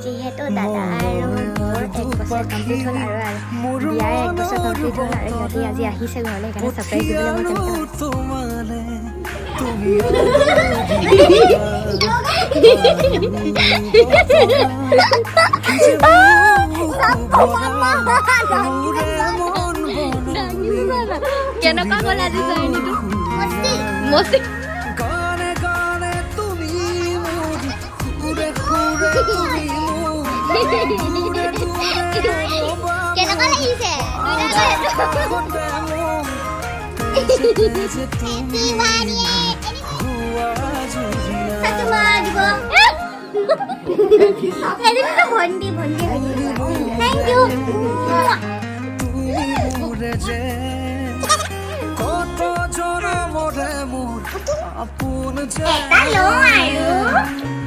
যিহেতু দাদা আৰু মোৰ 1 বছৰ কমপ্লিট হ'ল আৰু বিয়াৰ 1 বছৰ কমপ্লিট হ'ল আৰু সিহঁতি আজি আহিছে ঘৰলৈ সেইকাৰণে ছাৰপ্ৰাইজ দিবলৈ মই কেনেকুৱা গ'ল আজি জাৰ্ণিটো মস্তি কেনেকুৱা লাগিছে ভণ্টি ভণ্টি থেংক ইউ এটা লওঁ আৰু